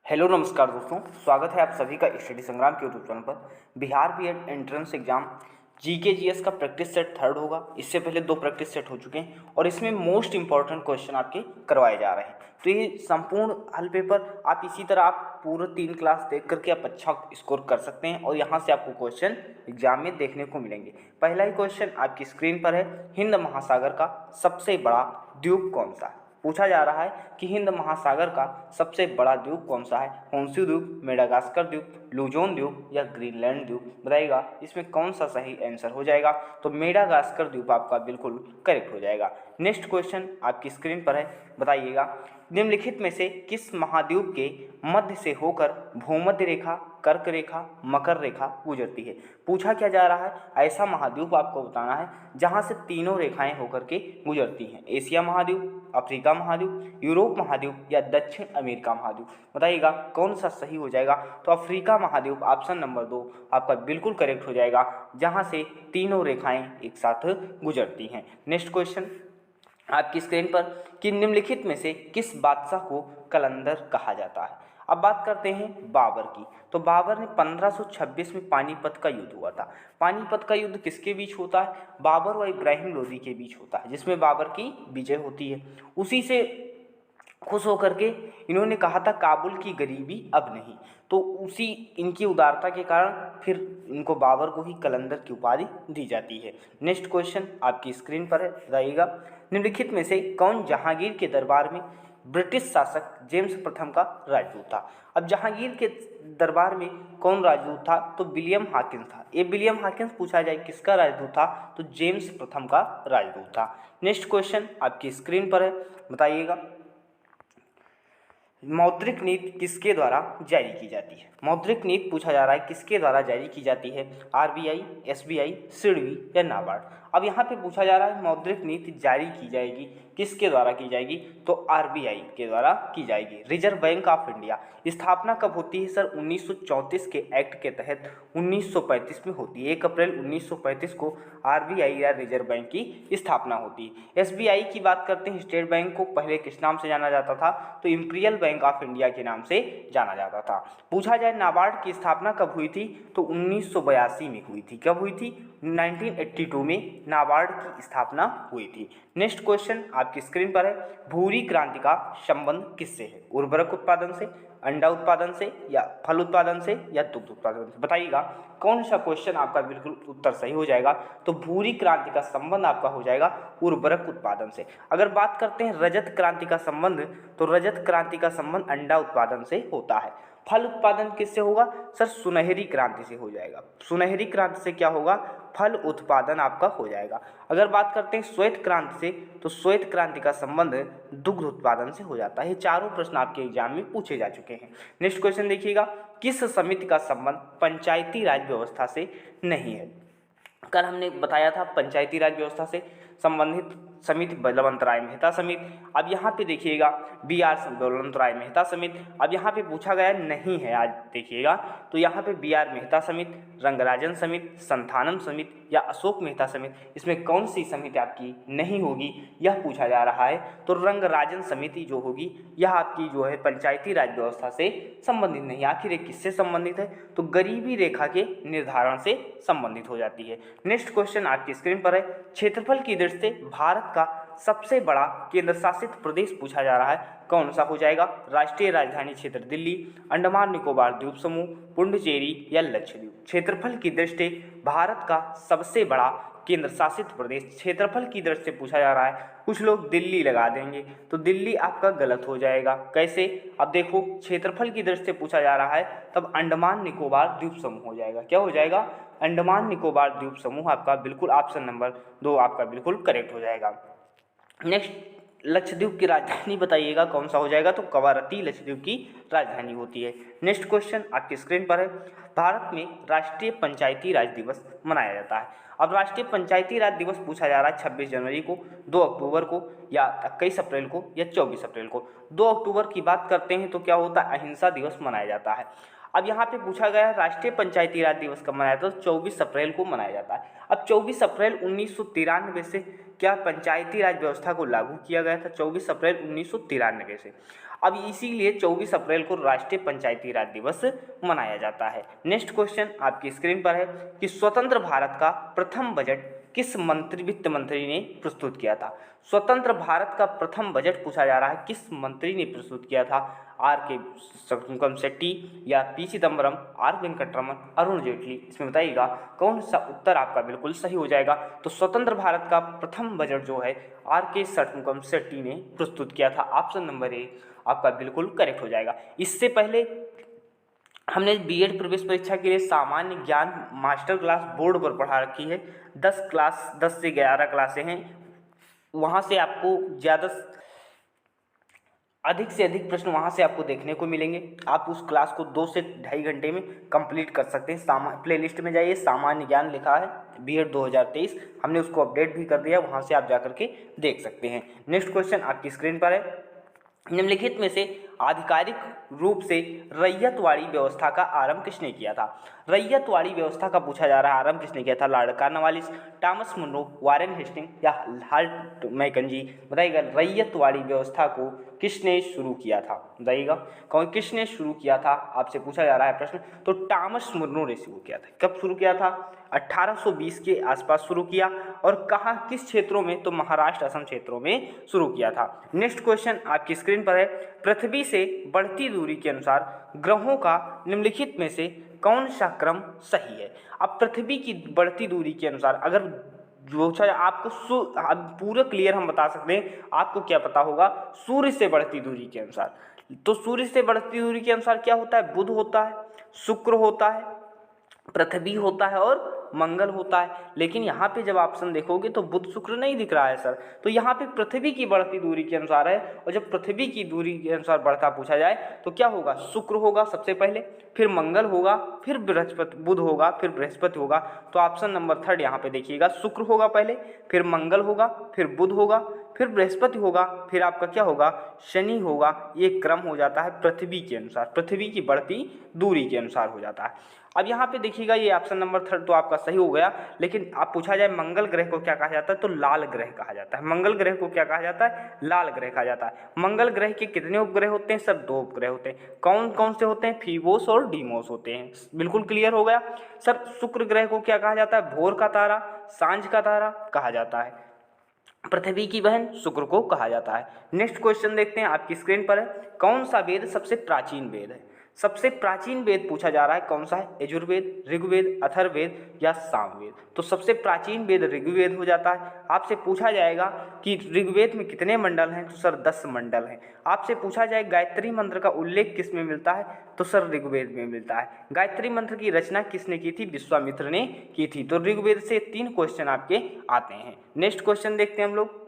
Hello नमस्कार दोस्तों, स्वागत है आप सभी का स्टडी संग्राम के यूट्यूब चैनल पर। Bihar BEd entrance exam GK GS का प्रैक्टिस सेट थर्ड होगा। इससे पहले 2 प्रैक्टिस सेट हो चुके हैं और इसमें मोस्ट इंपॉर्टेंट क्वेश्चन आपके करवाए जा रहे हैं। तो ये संपूर्ण हल पेपर आप इसी तरह आप पूरे 3 क्लास देख करके आप अच्छा स्कोर कर सकते हैं और यहाँ से आपको क्वेश्चन एग्जाम में देखने को मिलेंगे। पहला ही क्वेश्चन आपकी स्क्रीन पर है, हिंद महासागर का सबसे बड़ा द्वीप कौन सा है? पूछा जा रहा है कि हिंद महासागर का सबसे बड़ा द्वीप कौन सा है? होंशु द्वीप, मेडागास्कर द्वीप, लुजोन द्वीप या ग्रीनलैंड द्वीप? बताइएगा इसमें कौन सा सही आंसर हो जाएगा? तो मेडागास्कर द्वीप आपका बिल्कुल करेक्ट हो जाएगा। नेक्स्ट क्वेश्चन आपकी स्क्रीन पर है, बताइएगा निम्नलिखित में से किस महाद्वीप के मध्य से होकर भूमध्य रेखा, कर्क रेखा, मकर रेखा गुजरती है? पूछा क्या जा रहा है, ऐसा महाद्वीप आपको बताना है जहां से तीनों रेखाएं होकर के गुजरती हैं। एशिया महाद्वीप, अफ्रीका महाद्वीप, यूरोप महाद्वीप या दक्षिण अमेरिका महाद्वीप? बताइएगा कौन सा सही हो जाएगा? तो अफ्रीका महाद्वीप ऑप्शन नंबर 2 आपका बिल्कुल करेक्ट हो जाएगा, जहां से तीनों रेखाएं एक साथ गुजरती हैं। नेक्स्ट क्वेश्चन आपकी स्क्रीन पर कि निम्नलिखित में से किस बादशाह को कलंदर कहा जाता है? अब बात करते हैं बाबर की। तो बाबर ने 1526 में पानीपत का युद्ध हुआ था। पानीपत का युद्ध किसके बीच होता है? बाबर व इब्राहिम लोदी के बीच होता है, जिसमें बाबर की विजय होती है। उसी से खुश होकर के इन्होंने कहा था काबुल की गरीबी अब नहीं। तो उसी इनकी उदारता के कारण फिर इनको बाबर को ही कलंदर की उपाधि दी जाती है। नेक्स्ट क्वेश्चन आपकी स्क्रीन पर है, बताइएगा निम्नलिखित में से कौन जहांगीर के दरबार में ब्रिटिश शासक जेम्स प्रथम का राजदूत था? अब जहांगीर के दरबार में कौन राजदूत था? तो विलियम हाकिंस था। ये विलियम हाकिंस पूछा जाए किसका राजदूत था? तो जेम्स प्रथम का राजदूत था। नेक्स्ट क्वेश्चन आपकी स्क्रीन पर है, बताइएगा मौद्रिक नीति किसके द्वारा जारी की जाती है? मौद्रिक नीति पूछा जा रहा है किसके द्वारा जारी की जाती है? आरबीआई, एसबीआई, सिडबी या नाबार्ड? अब यहाँ पे पूछा जा रहा है मौद्रिक नीति जारी की जाएगी किसके द्वारा की जाएगी? तो आरबीआई के द्वारा की जाएगी। रिजर्व बैंक ऑफ इंडिया स्थापना कब होती है सर? 1934 के एक्ट के तहत 1935 में होती है। 1 अप्रैल 1935 को आरबीआई या रिजर्व बैंक की स्थापना होती है। एसबीआई की बात करते हैं, स्टेट बैंक को पहले किस नाम से जाना जाता था? तो इंपीरियल बैंक ऑफ इंडिया के नाम से जाना जाता था। पूछा जाए नाबार्ड की स्थापना कब हुई थी? तो 1982 में हुई थी। कब हुई थी? 1982 में नाबार्ड की स्थापना हुई थी। नेक्स्ट क्वेश्चन आपकी स्क्रीन पर है, भूरी क्रांति का संबंध किससे है? उर्वरक उत्पादन से, अंडा उत्पादन से या फल उत्पादन से या दुग्ध उत्पादन से? बताइएगा कौन सा क्वेश्चन आपका बिल्कुल उत्तर सही हो जाएगा? तो भूरी क्रांति का संबंध आपका हो जाएगा उर्वरक उत्पादन से। अगर बात करते हैं रजत क्रांति का संबंध, तो रजत क्रांति का संबंध अंडा उत्पादन से होता है। फल उत्पादन किससे होगा? सर सुनहरी क्रांति से हो जाएगा। सुनहरी क्रांति से क्या होगा? फल उत्पादन आपका हो जाएगा। अगर बात करते हैं श्वेत क्रांति से, तो श्वेत क्रांति का संबंध दुग्ध उत्पादन से हो जाता है। ये चारों प्रश्न आपके एग्जाम में पूछे जा चुके हैं। नेक्स्ट क्वेश्चन देखिएगा, किस समिति का संबंध पंचायती राज व्यवस्था से नहीं है? कल हमने बताया था पंचायती राज व्यवस्था से संबंधित समिति बलवंत राय मेहता समिति। अब यहाँ पे देखिएगा बी.आर. बलवंत राय मेहता समिति। अब यहाँ पे पूछा गया नहीं है, आज देखिएगा तो यहाँ पे बी.आर. मेहता समिति, रंगराजन समिति, संथानम समिति या अशोक मेहता समिति, इसमें कौन सी समिति आपकी नहीं होगी यह पूछा जा रहा है। तो रंगराजन समिति जो होगी यह आपकी जो है पंचायती राज व्यवस्था से संबंधित नहीं। आखिर ये किससे संबंधित है? तो गरीबी रेखा के निर्धारण से संबंधित हो जाती है। नेक्स्ट क्वेश्चन आपकी स्क्रीन पर है, क्षेत्रफल की दृष्टि से भारत का सबसे बड़ा केंद्र शासित प्रदेश पूछा जा रहा है, कौन सा हो जाएगा? राष्ट्रीय राजधानी क्षेत्र दिल्ली, अंडमान निकोबार द्वीप समूह, पुडुचेरी या लक्षद्वीप? क्षेत्रफल की दृष्टि से भारत का सबसे बड़ा केंद्र शासित प्रदेश क्षेत्रफल की दृष्टि से पूछा जा रहा है। कुछ लोग दिल्ली लगा देंगे, तो दिल्ली आपका गलत हो जाएगा। कैसे? अब देखो क्षेत्रफल की दृष्टि से पूछा जा रहा है, तब अंडमान निकोबार द्वीप समूह हो जाएगा। क्या हो जाएगा? अंडमान निकोबार द्वीप समूह आपका बिल्कुल ऑप्शन नंबर 2 आपका बिल्कुल करेक्ट हो जाएगा। नेक्स्ट, लक्षद्वीप की राजधानी बताइएगा कौन सा हो जाएगा? तो कवारत्ती लक्षद्वीप की राजधानी होती है। नेक्स्ट क्वेश्चन आपकी स्क्रीन पर है, भारत में राष्ट्रीय पंचायती राज दिवस मनाया जाता है। अब राष्ट्रीय पंचायती राज दिवस पूछा जा रहा है 26 जनवरी को, 2 अक्टूबर को या 21 अप्रैल को या 24 अप्रैल को। 2 अक्टूबर की बात करते हैं तो क्या होता है? अहिंसा दिवस मनाया जाता है। अब यहाँ पे पूछा गया है राष्ट्रीय पंचायती राज दिवस कब मनाया जाता है? तो 24 अप्रैल को मनाया जाता है। अब 24 अप्रैल 1993 से क्या पंचायती राज व्यवस्था को लागू किया गया था? 24 अप्रैल 1993 से। अब इसीलिए 24 अप्रैल को राष्ट्रीय पंचायती राज दिवस मनाया जाता है। नेक्स्ट क्वेश्चन आपकी स्क्रीन पर है कि स्वतंत्र भारत का प्रथम बजट किस वित्त मंत्री ने प्रस्तुत किया था? स्वतंत्र भारत का प्रथम बजट पूछा जा रहा है, किस मंत्री ने प्रस्तुत किया था? आर के शेट्टी या पी चिदम्बरम, आर वेंकटरमन, अरुण जेटली? इसमें बताइएगा कौन सा उत्तर आपका बिल्कुल सही हो जाएगा। तो स्वतंत्र भारत का प्रथम बजट जो है आर के शेट्टी ने प्रस्तुत किया था। ऑप्शन नंबर ए आपका बिल्कुल करेक्ट हो जाएगा। इससे पहले हमने बीएड प्रवेश परीक्षा के लिए सामान्य ज्ञान मास्टर क्लास बोर्ड पर पढ़ा रखी है। 10 से 11 क्लासें हैं, वहाँ से आपको अधिक से अधिक प्रश्न वहाँ से आपको देखने को मिलेंगे। आप उस क्लास को 2 से 2.5 घंटे में कंप्लीट कर सकते हैं। प्लेलिस्ट में जाइए, सामान्य ज्ञान लिखा है बीएड 2023, हमने उसको अपडेट भी कर दिया, वहाँ से आप जाकर के देख सकते हैं। नेक्स्ट क्वेश्चन आपकी स्क्रीन पर है, निम्नलिखित में से आधिकारिक रूप से रैयतवाड़ी व्यवस्था का आरंभ किसने किया था? रैयतवाड़ी व्यवस्था का पूछा जा रहा है, आरंभ किसने किया था? Lord Cornwallis, Thomas Munro, Warren Hastings या हार्ट मैकेंजी? बताइएगा रैयतवाड़ी व्यवस्था को किसने शुरू किया था? बताइएगा कौन किसने शुरू किया था, आपसे पूछा जा रहा है प्रश्न। तो टॉमस मुनरो ने शुरू किया था। कब शुरू किया था? 1820 के आसपास शुरू किया। और कहाँ, किस क्षेत्रों में? तो महाराष्ट्र, असम क्षेत्रों में शुरू किया था। नेक्स्ट क्वेश्चन आपकी स्क्रीन पर है, पृथ्वी से बढ़ती दूरी के अनुसार ग्रहों का निम्नलिखित में से कौन सा क्रम सही है? अब पृथ्वी की बढ़ती दूरी के अनुसार अगर पूछा आपको पूरा क्लियर हम बता सकते हैं, आपको क्या पता होगा? सूर्य से बढ़ती दूरी के अनुसार। तो सूर्य से बढ़ती दूरी के अनुसार क्या होता है? बुध होता है, शुक्र होता है, पृथ्वी होता है और मंगल होता है। लेकिन यहाँ पे जब ऑप्शन देखोगे तो बुध शुक्र नहीं दिख रहा है सर। तो यहाँ पे पृथ्वी की बढ़ती दूरी के अनुसार है, और जब पृथ्वी की दूरी के अनुसार बढ़ता पूछा जाए तो क्या होगा? शुक्र होगा सबसे पहले, फिर मंगल होगा, फिर बृहस्पति, बुध होगा, फिर बृहस्पति होगा। तो ऑप्शन नंबर 3 यहाँ पे देखिएगा, शुक्र होगा पहले, फिर मंगल होगा, फिर बुध होगा, फिर बृहस्पति होगा, फिर आपका क्या होगा? शनि होगा। ये क्रम हो जाता है पृथ्वी के अनुसार, पृथ्वी की बढ़ती दूरी के अनुसार हो जाता है। अब यहाँ पे देखिएगा ये ऑप्शन नंबर 3 तो आपका सही हो गया। लेकिन आप पूछा जाए मंगल ग्रह को क्या कहा जाता है? तो लाल ग्रह कहा जाता है। मंगल ग्रह को क्या कहा जाता है? लाल ग्रह कहा जाता है। मंगल ग्रह के कितने उपग्रह होते हैं सर? 2 उपग्रह होते हैं। कौन कौन से होते हैं? फीबोस और डीमोस होते हैं। बिल्कुल क्लियर हो गया सर। शुक्र ग्रह को क्या कहा जाता है? भोर का तारा, सांझ का तारा कहा जाता है। पृथ्वी की बहन शुक्र को कहा जाता है। नेक्स्ट क्वेश्चन देखते हैं, आपकी स्क्रीन पर है, कौन सा वेद सबसे प्राचीन वेद है? सबसे प्राचीन वेद पूछा जा रहा है, कौन सा है? यजुर्वेद, ऋग्वेद, अथर्ववेद या सामवेद? तो सबसे प्राचीन वेद ऋग्वेद हो जाता है। आपसे पूछा जाएगा कि ऋग्वेद में कितने मंडल हैं? तो सर 10 मंडल हैं। आपसे पूछा जाए गायत्री मंत्र का उल्लेख किस में मिलता है? तो सर ऋग्वेद में मिलता है। गायत्री मंत्र की रचना किसने की थी? विश्वामित्र ने की थी। तो ऋग्वेद से 3 क्वेश्चन आपके आते हैं। नेक्स्ट क्वेश्चन देखते हैं हम लोग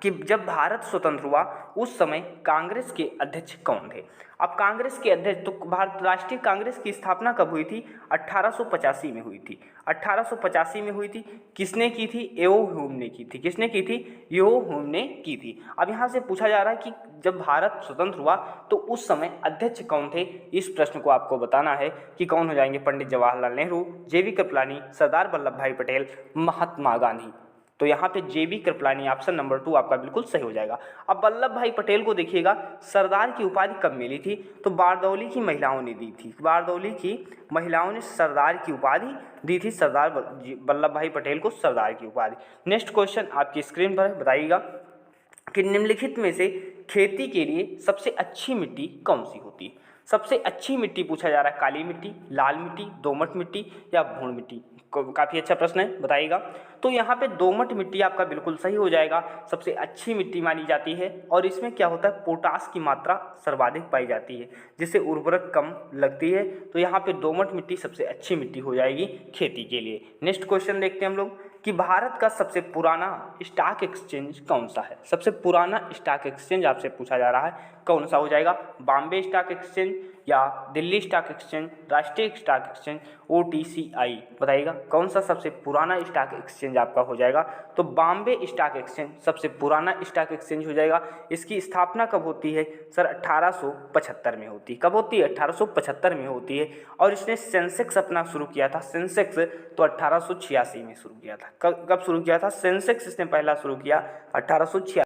कि जब भारत स्वतंत्र हुआ उस समय कांग्रेस के अध्यक्ष कौन थे? अब कांग्रेस के अध्यक्ष, तो भारत राष्ट्रीय कांग्रेस की स्थापना कब हुई थी? 1885 में हुई थी। 1885 में हुई थी। किसने की थी? यो ह्यूम ने की थी। किसने की थी? यो ह्यूम ने की थी। अब यहाँ से पूछा जा रहा है कि जब भारत स्वतंत्र हुआ तो उस समय अध्यक्ष कौन थे? इस प्रश्न को आपको बताना है कि कौन हो जाएंगे? पंडित जवाहरलाल नेहरू, जेबी कृपलानी, सरदार वल्लभ भाई पटेल, महात्मा गांधी। तो यहाँ पे जेबी कृपलानी ऑप्शन नंबर 2 आपका बिल्कुल सही हो जाएगा। अब वल्लभ भाई पटेल को देखिएगा, सरदार की उपाधि कब मिली थी? तो बारदौली की महिलाओं ने दी थी। बारदौली की महिलाओं ने सरदार की उपाधि दी थी, सरदार वल्लभ भाई पटेल को सरदार की उपाधि। नेक्स्ट क्वेश्चन आपकी स्क्रीन पर है, बताइएगा कि निम्नलिखित में से खेती के लिए सबसे अच्छी मिट्टी कौन सी होती है? सबसे अच्छी मिट्टी पूछा जा रहा है, काली मिट्टी, लाल मिट्टी, दोमट मिट्टी या भूण मिट्टी? काफ़ी अच्छा प्रश्न है, बताइएगा। तो यहाँ पे दोमट मिट्टी आपका बिल्कुल सही हो जाएगा, सबसे अच्छी मिट्टी मानी जाती है। और इसमें क्या होता है? पोटास की मात्रा सर्वाधिक पाई जाती है, जिससे उर्वरक कम लगती है। तो यहाँ पे दोमट मिट्टी सबसे अच्छी मिट्टी हो जाएगी खेती के लिए। नेक्स्ट क्वेश्चन देखते हैं हम लोग कि भारत का सबसे पुराना स्टॉक एक्सचेंज कौन सा है। सबसे पुराना स्टॉक एक्सचेंज आपसे पूछा जा रहा है, कौन सा हो जाएगा? बॉम्बे स्टॉक एक्सचेंज या दिल्ली स्टॉक एक्सचेंज, राष्ट्रीय स्टॉक एक्सचेंज, OTCI, बताइएगा कौन सा सबसे पुराना स्टॉक एक्सचेंज आपका हो जाएगा? तो बॉम्बे स्टॉक एक्सचेंज सबसे पुराना स्टॉक एक्सचेंज हो जाएगा। इसकी स्थापना कब होती है सर? 1875 में होती है। कब होती है? 1875 में होती है। और इसने सेंसेक्स अपना शुरू किया था, सेंसेक्स तो 1886 में शुरू किया था। कब शुरू किया था? सेंसेक्स इसने पहला शुरू किया 1886।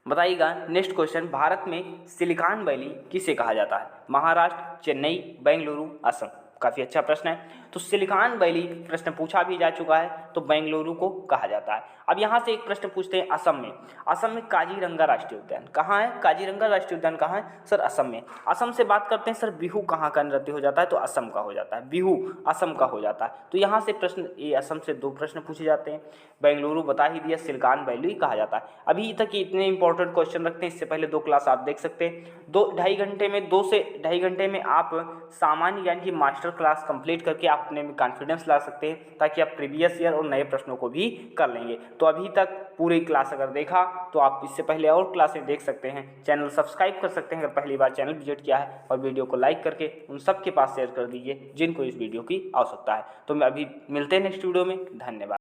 बताइएगा नेक्स्ट क्वेश्चन, भारत में सिलिकॉन वैली किसे कहा जाता है? महाराष्ट्र, चेन्नई, बेंगलुरु, असम। काफ़ी अच्छा प्रश्न है। तो सिलिकॉन वैली प्रश्न पूछा भी जा चुका है, तो बेंगलुरु को कहा जाता है। अब यहाँ से एक प्रश्न पूछते हैं असम में। असम में काजीरंगा राष्ट्रीय उद्यान कहाँ है? काजीरंगा राष्ट्रीय उद्यान कहाँ है सर? असम में। असम से बात करते हैं सर, बिहू कहाँ का नृत्य हो जाता है? तो असम का हो जाता है, बिहू असम का हो जाता है। तो यहाँ से प्रश्न, ये असम से 2 प्रश्न पूछे जाते हैं। बेंगलुरु बता ही दिया, सिलिकॉन वैली कहा जाता है। अभी तक इतने इंपॉर्टेंट क्वेश्चन रखते हैं, इससे पहले 2 क्लास आप देख सकते हैं। 2 से ढाई घंटे में आप सामान्य यानी कि मास्टर क्लास कंप्लीट करके आप अपने में कॉन्फिडेंस ला सकते हैं, ताकि आप प्रीवियस ईयर और नए प्रश्नों को भी कर लेंगे। तो अभी तक पूरी क्लास अगर देखा तो आप इससे पहले और क्लासें देख सकते हैं। चैनल सब्सक्राइब कर सकते हैं अगर पहली बार चैनल विजिट किया है, और वीडियो को लाइक करके उन सबके पास शेयर कर दीजिए जिनको इस वीडियो की आवश्यकता है। तो मैं अभी मिलते हैं नेक्स्ट वीडियो में। धन्यवाद।